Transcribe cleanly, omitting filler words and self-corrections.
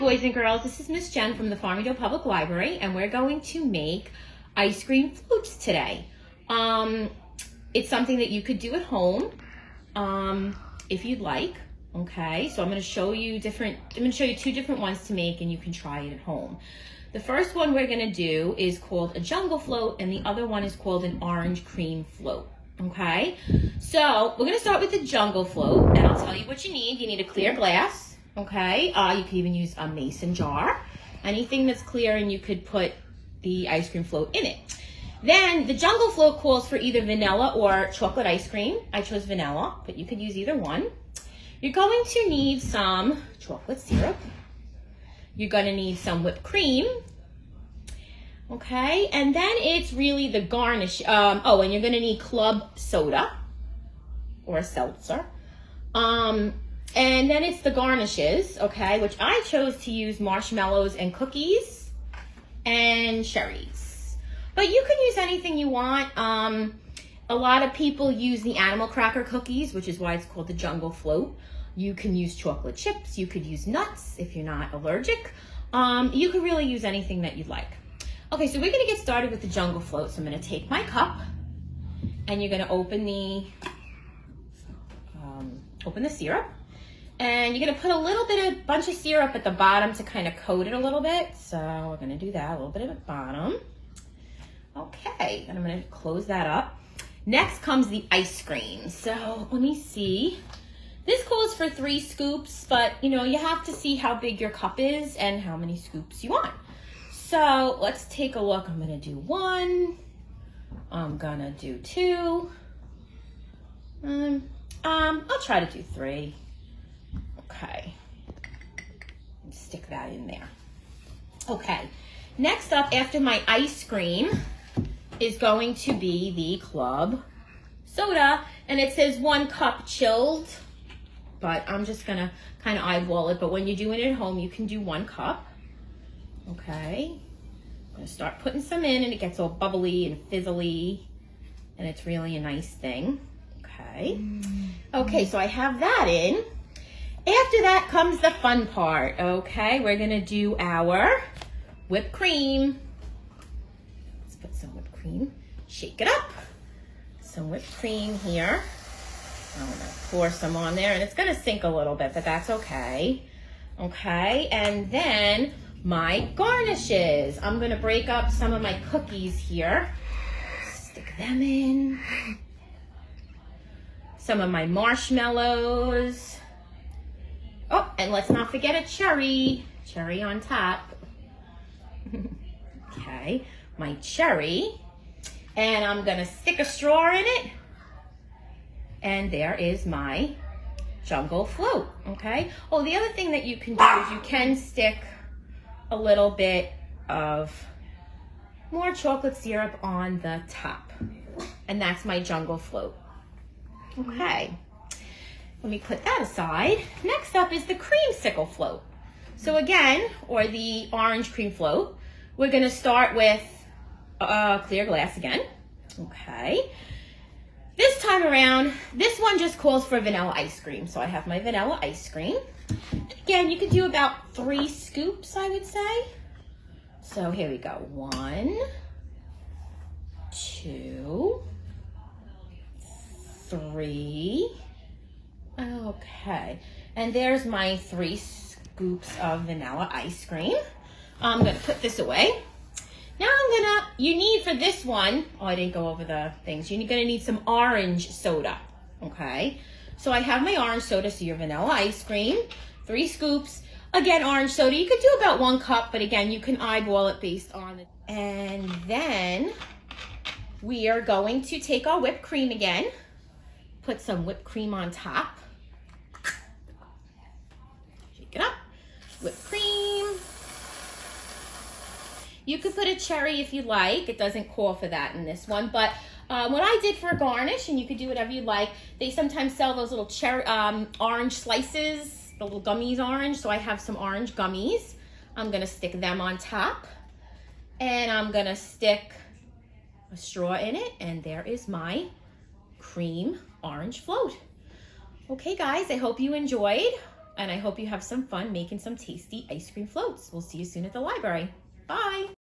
Boys and girls, this is Miss Jen from the Farmingdale Public Library, and we're going to make ice cream floats today. It's something that you could do at home if you'd like. Okay, so I'm going to show you two different ones to make, and you can try it at home. The first one we're going to do is called a jungle float, and the other one is called an orange cream float. Okay, so we're going to start with the jungle float, and I'll tell you what you need. You need a clear glass. Okay, you could even use a mason jar, anything that's clear, and you could put the ice cream float in it. Then the jungle float calls for either vanilla or chocolate ice cream. I chose vanilla, but you could use either one. You're going to need some chocolate syrup. You're going to need some whipped cream. Okay, and then it's really the garnish. And you're going to need club soda or a seltzer. And then it's the garnishes, okay, which I chose to use marshmallows and cookies and cherries. But you can use anything you want. A lot of people use the animal cracker cookies, which is why it's called the jungle float. You can use chocolate chips. You could use nuts if you're not allergic. You could really use anything that you'd like. Okay, so we're going to get started with the jungle float. So I'm going to take my cup, and you're going to open the syrup. And you're going to put a bunch of syrup at the bottom to kind of coat it a little bit. So we're going to do that, a little bit at the bottom. Okay, and I'm going to close that up. Next comes the ice cream. So let me see. This calls for 3 scoops, but you have to see how big your cup is and how many scoops you want. So let's take a look. I'm going to do 1. I'm going to do 2. I'll try to do 3. Okay, stick that in there. Okay, next up after my ice cream is going to be the club soda, and it says 1 cup chilled, but I'm just gonna kind of eyeball it, but when you're doing it at home, you can do 1 cup. Okay, I'm gonna start putting some in, and it gets all bubbly and fizzly, and it's really a nice thing. Okay, so I have that in. After that comes the fun part, okay? We're gonna do our whipped cream. Let's put some whipped cream, shake it up. Some whipped cream here. I'm gonna pour some on there, and it's gonna sink a little bit, but that's okay. Okay, and then my garnishes. I'm gonna break up some of my cookies here. Stick them in. Some of my marshmallows. Oh, and let's not forget a cherry on top. Okay, my cherry. And I'm gonna stick a straw in it. And there is my jungle float, okay? Oh, the other thing that you can do is you can stick a little bit of more chocolate syrup on the top. And that's my jungle float. Okay. Let me put that aside. Next up is the creamsicle float. So again, or the orange cream float, we're going to start with a clear glass again. Okay. This time around, this one just calls for vanilla ice cream. So I have my vanilla ice cream. Again, you could do about 3 scoops, I would say. So here we go. 1, 2, 3. Okay, and there's my 3 scoops of vanilla ice cream. I'm gonna put this away. Now you need for this one, I didn't go over the things, you're gonna need some orange soda, okay? So I have my orange soda, so your vanilla ice cream, 3 scoops. Again, orange soda, you could do about 1 cup, but again, you can eyeball it based on it. And then we are going to take our whipped cream again, put some whipped cream on top. Shake it up. Whipped cream. You could put a cherry if you like. It doesn't call for that in this one, but what I did for a garnish, and you could do whatever you like, they sometimes sell those little cherry orange slices, the little gummies orange, so I have some orange gummies. I'm gonna stick them on top, and I'm gonna stick a straw in it, and there is my cream orange float. Okay guys, I hope you enjoyed. And I hope you have some fun making some tasty ice cream floats. We'll see you soon at the library. Bye.